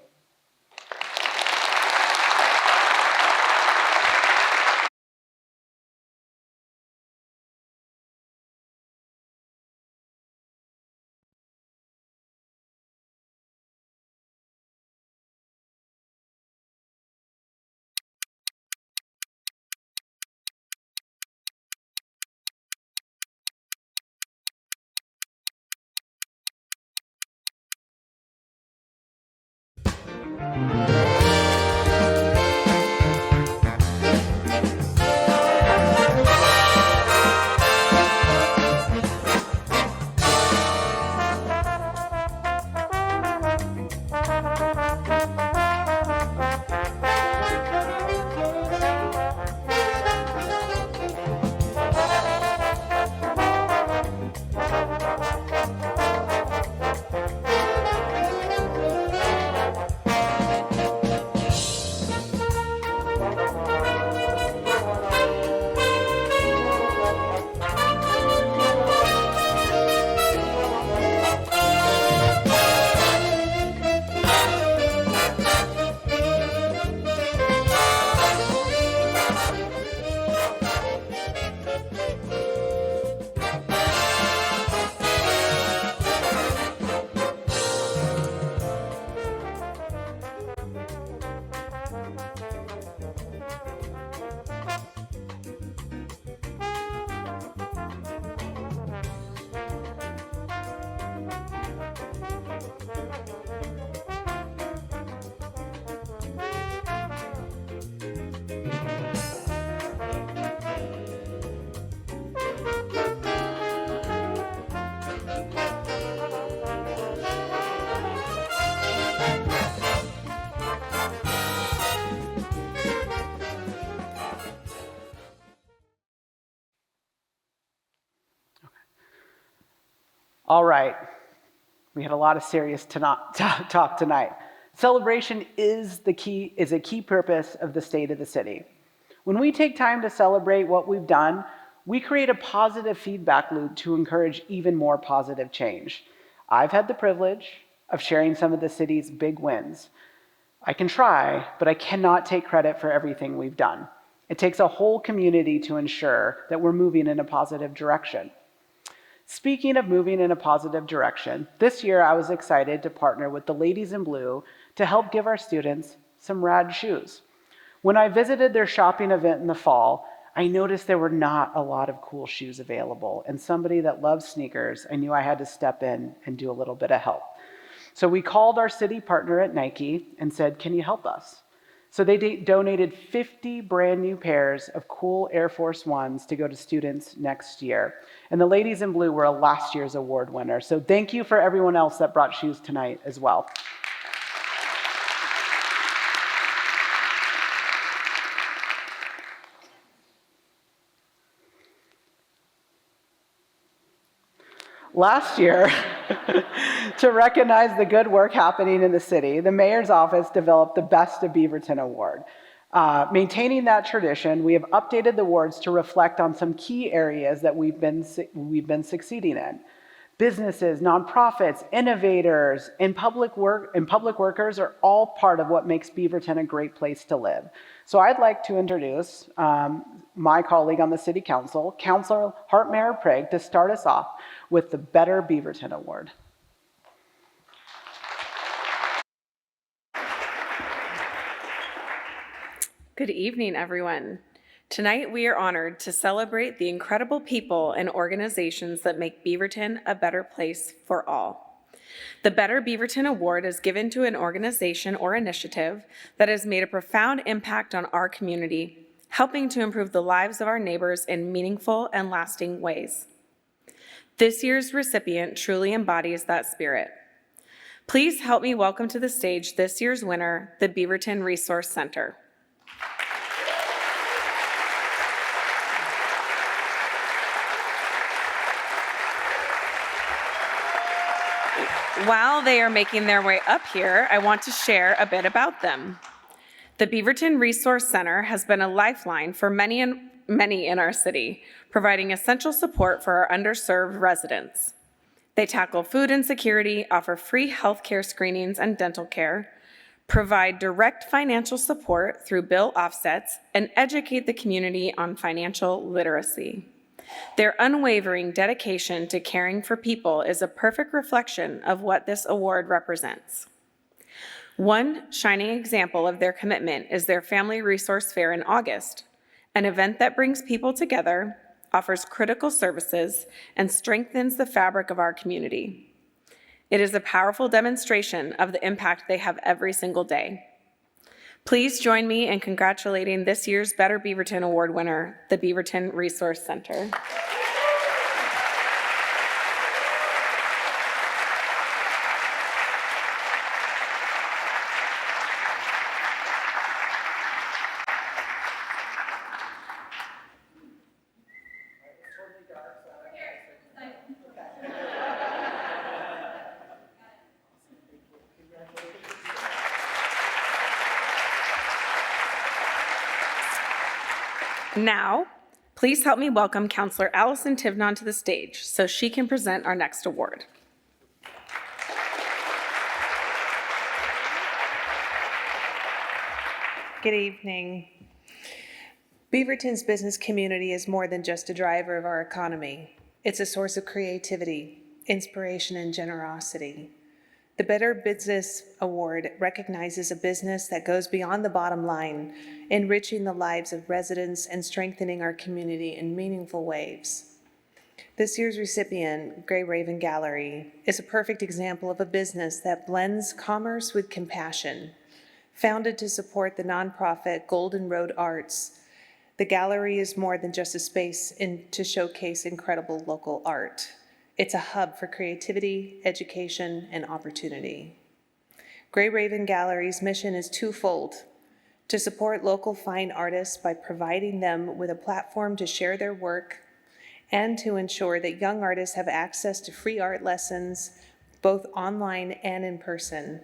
All right, we had a lot of serious talk tonight. Celebration is a key purpose of the state of the city. When we take time to celebrate what we've done, we create a positive feedback loop to encourage even more positive change. I've had the privilege of sharing some of the city's big wins. I can try, but I cannot take credit for everything we've done. It takes a whole community to ensure that we're moving in a positive direction. Speaking of moving in a positive direction, this year I was excited to partner with the Ladies in Blue to help give our students some rad shoes. When I visited their shopping event in the fall, I noticed there were not a lot of cool shoes available. And somebody that loves sneakers, I knew I had to step in and do a little bit of help. So we called our city partner at Nike and said, can you help us? So they donated 50 brand new pairs of cool Air Force Ones to go to students next year. And the ladies in blue were a last year's award winner. So thank you for everyone else that brought shoes tonight as well. Last year, to recognize the good work happening in the city, the mayor's office developed the Best of Beaverton Award. Maintaining that tradition, we have updated the awards to reflect on some key areas that we've been succeeding in. Businesses, nonprofits, innovators, and public workers are all part of what makes Beaverton a great place to live. So I'd like to introduce my colleague on the City Council, Councilor Hartmeier Prigg, to start us off with the Better Beaverton Award. Good evening, everyone. Tonight, we are honored to celebrate the incredible people and organizations that make Beaverton a better place for all. The Better Beaverton Award is given to an organization or initiative that has made a profound impact on our community, helping to improve the lives of our neighbors in meaningful and lasting ways. This year's recipient truly embodies that spirit. Please help me welcome to the stage this year's winner, the Beaverton Resource Center. While they are making their way up here, I want to share a bit about them. The Beaverton Resource Center has been a lifeline for many in our city, providing essential support for our underserved residents. They tackle food insecurity, offer free healthcare screenings and dental care, provide direct financial support through bill offsets, and educate the community on financial literacy. Their unwavering dedication to caring for people is a perfect reflection of what this award represents. One shining example of their commitment is their Family Resource Fair in August, an event that brings people together, offers critical services, and strengthens the fabric of our community. It is a powerful demonstration of the impact they have every single day. Please join me in congratulating this year's Better Beaverton Award winner, the Beaverton Resource Center. Now, please help me welcome Councilor Allison Tivnon to the stage so she can present our next award. Good evening. Beaverton's business community is more than just a driver of our economy. It's a source of creativity, inspiration, and generosity. The Better Business Award recognizes a business that goes beyond the bottom line, enriching the lives of residents and strengthening our community in meaningful ways. This year's recipient, Gray Raven Gallery, is a perfect example of a business that blends commerce with compassion. Founded to support the nonprofit Golden Road Arts, the gallery is more than just a space to showcase incredible local art. It's a hub for creativity, education, and opportunity. Gray Raven Gallery's mission is twofold: to support local fine artists by providing them with a platform to share their work, and to ensure that young artists have access to free art lessons, both online and in person.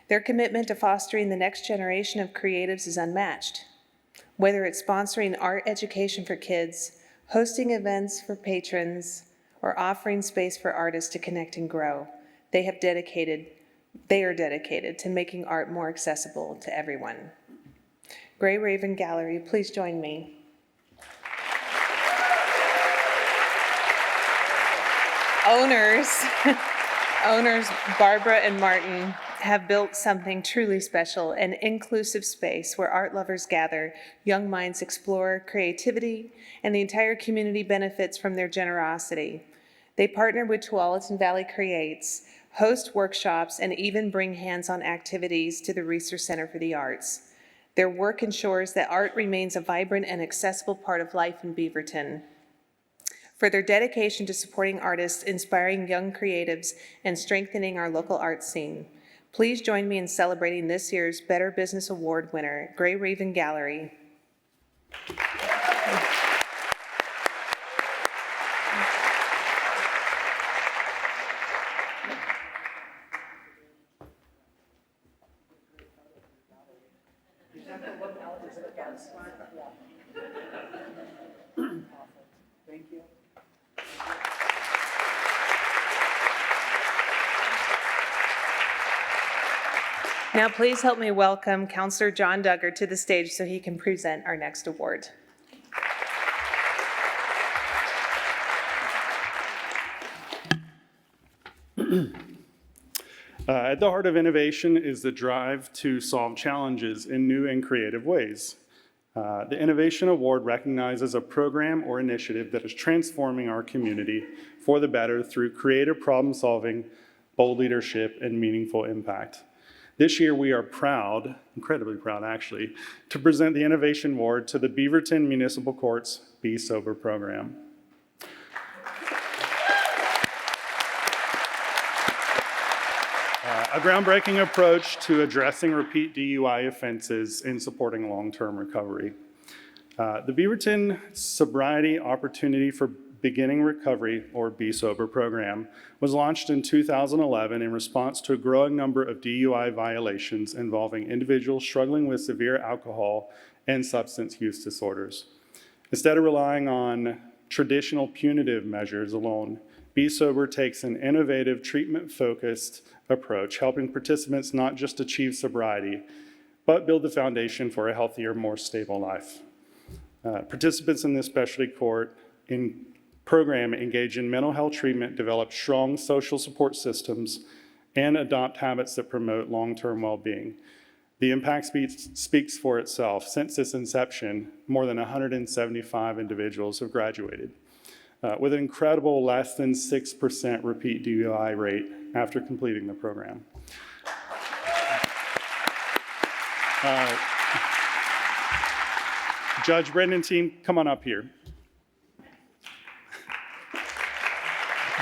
Their commitment to fostering the next generation of creatives is unmatched. Whether it's sponsoring art education for kids, hosting events for patrons, or offering space for artists to connect and grow, they are dedicated to making art more accessible to everyone. Gray Raven Gallery, please join me. Owners Barbara and Martin have built something truly special, an inclusive space where art lovers gather, young minds explore creativity, and the entire community benefits from their generosity. They partner with Tualatin Valley Creates, host workshops, and even bring hands-on activities to the Resource Center for the Arts. Their work ensures that art remains a vibrant and accessible part of life in Beaverton. For their dedication to supporting artists, inspiring young creatives, and strengthening our local art scene, please join me in celebrating this year's Better Business Award winner, Gray Raven Gallery. Thank you. Now please help me welcome Counselor John Duggar to the stage so he can present our next award. At the heart of innovation is the drive to solve challenges in new and creative ways. The Innovation Award recognizes a program or initiative that is transforming our community for the better through creative problem solving, bold leadership, and meaningful impact. This year, we are proud, incredibly proud actually, to present the Innovation Award to the Beaverton Municipal Court's Be Sober program. A groundbreaking approach to addressing repeat DUI offenses and supporting long-term recovery. The Beaverton Sobriety Opportunity for Beginning Recovery, or Be Sober program, was launched in 2011 in response to a growing number of DUI violations involving individuals struggling with severe alcohol and substance use disorders. Instead of relying on traditional punitive measures alone, Be Sober takes an innovative, treatment-focused approach, helping participants not just achieve sobriety, but build the foundation for a healthier, more stable life. Participants in this specialty court program engage in mental health treatment, develop strong social support systems, and adopt habits that promote long-term well-being. The impact speaks for itself. Since its inception, more than 175 individuals have graduated, with an incredible less than 6% repeat DUI rate after completing the program. Judge Brendan, team, come on up here.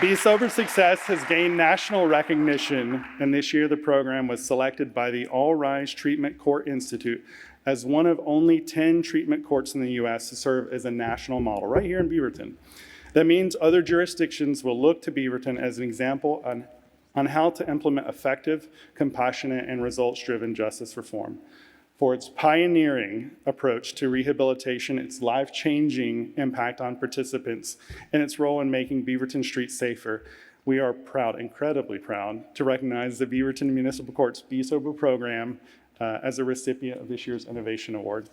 Be Sober's success has gained national recognition, and this year the program was selected by the All Rise Treatment Court Institute as one of only 10 treatment courts in the U.S. to serve as a national model right here in Beaverton. That means other jurisdictions will look to Beaverton as an example on how to implement effective, compassionate, and results-driven justice reform. For its pioneering approach to rehabilitation, its life-changing impact on participants, and its role in making Beaverton streets safer, we are proud, incredibly proud, to recognize the Beaverton Municipal Court's Be Sober program as a recipient of this year's Innovation Award.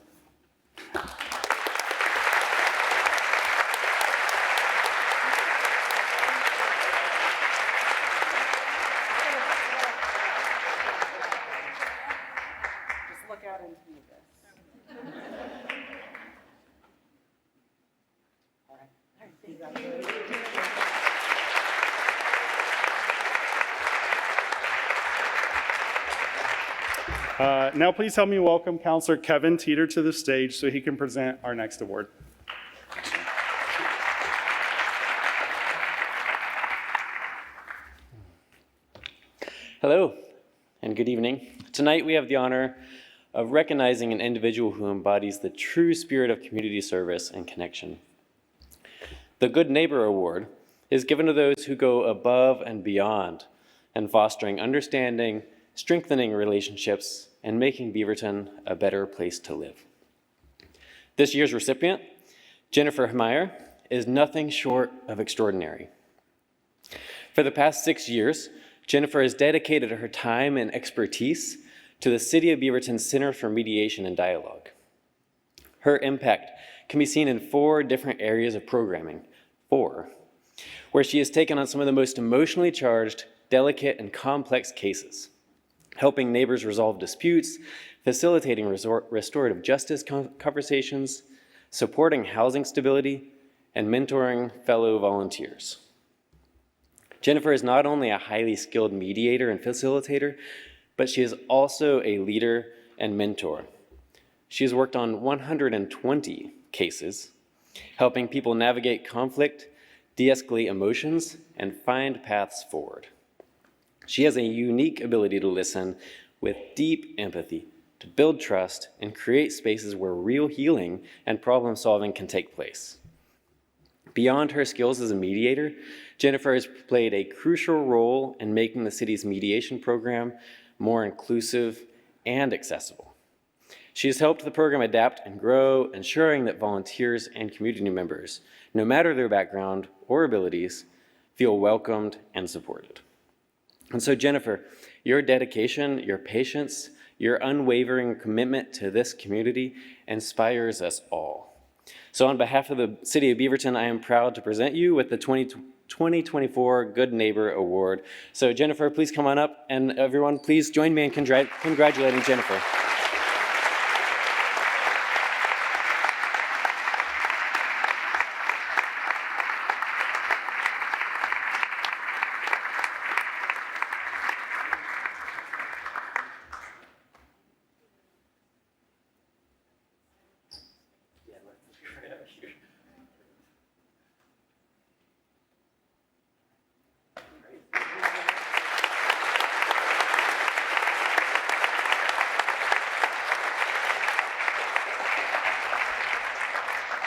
Now please help me welcome Counselor Kevin Teeter to the stage so he can present our next award. Hello and good evening. Tonight we have the honor of recognizing an individual who embodies the true spirit of community service and connection. The Good Neighbor Award is given to those who go above and beyond in fostering understanding, strengthening relationships, and making Beaverton a better place to live. This year's recipient, Jennifer Meyer, is nothing short of extraordinary. For the past 6 years, Jennifer has dedicated her time and expertise to the City of Beaverton Center for Mediation and Dialogue. Her impact can be seen in 4 different areas of programming, where she has taken on some of the most emotionally charged, delicate, and complex cases. helping neighbors resolve disputes, facilitating restorative justice conversations, supporting housing stability, and mentoring fellow volunteers. Jennifer is not only a highly skilled mediator and facilitator, but she is also a leader and mentor. She has worked on 120 cases, helping people navigate conflict, de-escalate emotions, and find paths forward. She has a unique ability to listen with deep empathy, to build trust, and create spaces where real healing and problem solving can take place. Beyond her skills as a mediator, Jennifer has played a crucial role in making the city's mediation program more inclusive and accessible. She has helped the program adapt and grow, ensuring that volunteers and community members, no matter their background or abilities, feel welcomed and supported. And so, Jennifer, your dedication, your patience, your unwavering commitment to this community inspires us all. So on behalf of the City of Beaverton, I am proud to present you with the 2024 Good Neighbor Award. So Jennifer, please come on up, and everyone, please join me in congratulating Jennifer.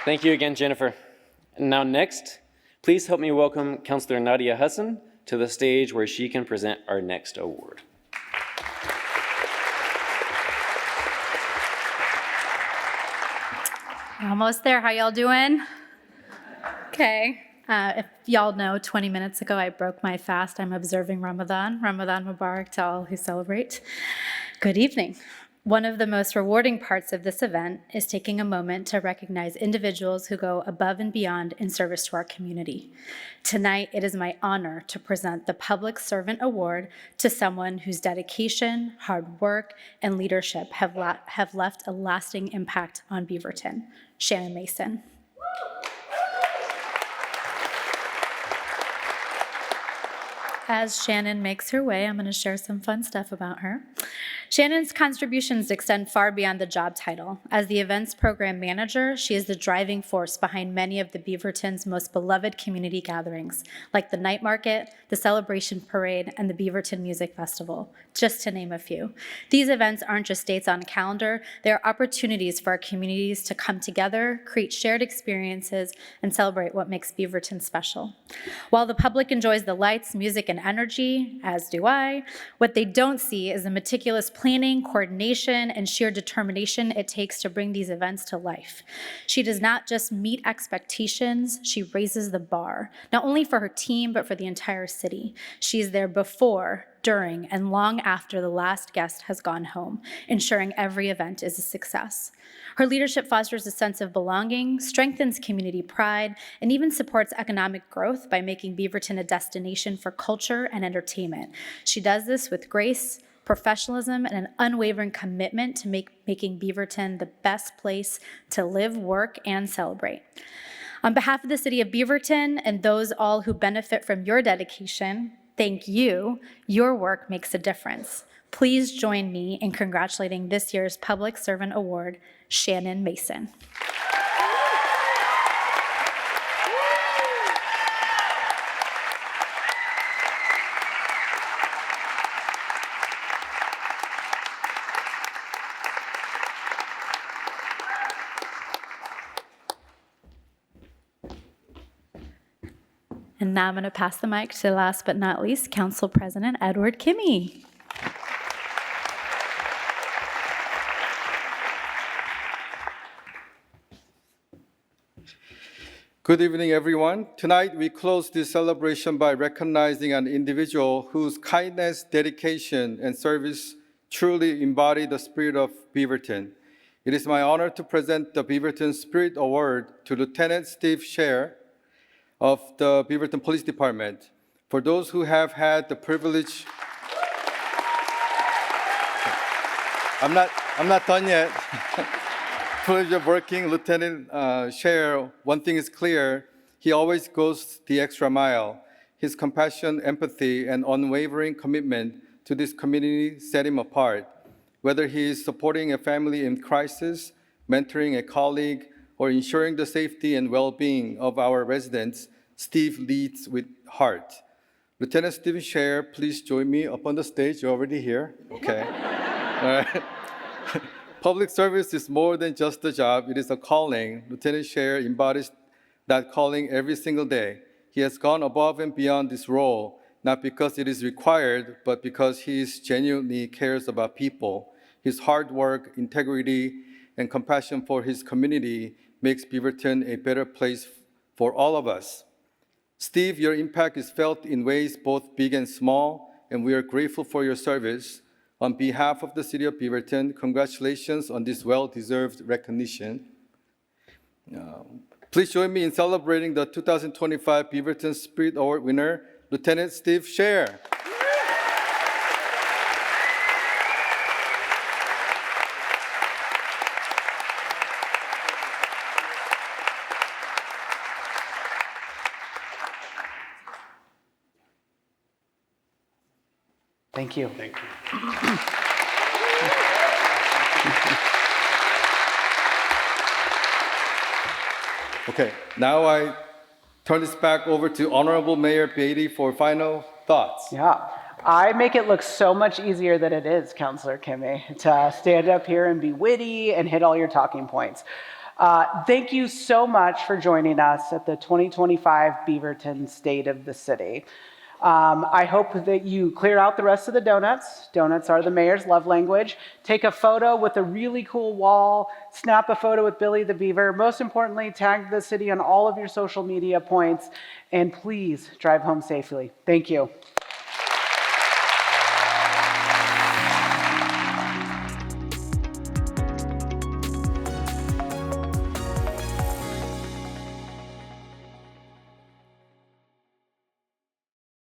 Thank you again, Jennifer. And now next, please help me welcome Councilor Nadia Hassan to the stage where she can present our next award. Almost there. How y'all doing? Okay. If y'all know, 20 minutes ago I broke my fast. I'm observing Ramadan. Ramadan Mubarak to all who celebrate. Good evening. One of the most rewarding parts of this event is taking a moment to recognize individuals who go above and beyond in service to our community. Tonight, it is my honor to present the Public Servant Award to someone whose dedication, hard work, and leadership have left a lasting impact on Beaverton, Shannon Mason. As Shannon makes her way, I'm going to share some fun stuff about her. Shannon's contributions extend far beyond the job title. As the events program manager, she is the driving force behind many of the Beaverton's most beloved community gatherings, like the Night Market, the Celebration Parade, and the Beaverton Music Festival, just to name a few. These events aren't just dates on a calendar, they are opportunities for our communities to come together, create shared experiences, and celebrate what makes Beaverton special. While the public enjoys the lights, music, and energy, as do I, what they don't see is the meticulous planning, coordination, and sheer determination it takes to bring these events to life. She does not just meet expectations, she raises the bar, not only for her team, but for the entire city. She is there before, during, and long after the last guest has gone home, ensuring every event is a success. Her leadership fosters a sense of belonging, strengthens community pride, and even supports economic growth by making Beaverton a destination for culture and entertainment. She does this with grace, professionalism, and an unwavering commitment to making Beaverton the best place to live, work, and celebrate. On behalf of the City of Beaverton and those all who benefit from your dedication, thank you. Your work makes a difference. Please join me in congratulating this year's Public Servant Award, Shannon Mason. And now I'm going to pass the mic to last but not least, Council President Edward Kimmy. Good evening, everyone. Tonight, we close this celebration by recognizing an individual whose kindness, dedication, and service truly embody the spirit of Beaverton. It is my honor to present the Beaverton Spirit Award to Lieutenant Steve Scher of the Beaverton Police Department. For those who have had the privilege I'm not done yet. Privilege of working Lieutenant Scher, one thing is clear, he always goes the extra mile. His compassion, empathy, and unwavering commitment to this community set him apart. Whether he is supporting a family in crisis, mentoring a colleague, or ensuring the safety and well-being of our residents, Steve leads with heart. Lieutenant Stephen Scher, please join me up on the stage. You're already here. Okay. All right. Public service is more than just a job, it is a calling. Lieutenant Scher embodies that calling every single day. He has gone above and beyond this role, not because it is required, but because he genuinely cares about people. His hard work, integrity, and compassion for his community makes Beaverton a better place for all of us. Steve, your impact is felt in ways both big and small, and we are grateful for your service. On behalf of the City of Beaverton, congratulations on this well-deserved recognition. Please join me in celebrating the 2025 Beaverton Spirit Award winner, Lieutenant Steve Scher. Thank you. Thank you. Okay, now I turn this back over to Honorable Mayor Beatty for final thoughts. Yeah, I make it look so much easier than it is, Councillor Kimmy, to stand up here and be witty and hit all your talking points. Thank you so much for joining us at the 2025 Beaverton State of the City. I hope that you clear out the rest of the donuts. Donuts are the mayor's love language. Take a photo with a really cool wall. Snap a photo with Billy the Beaver. Most importantly, tag the city on all of your social media points. And please drive home safely. Thank you.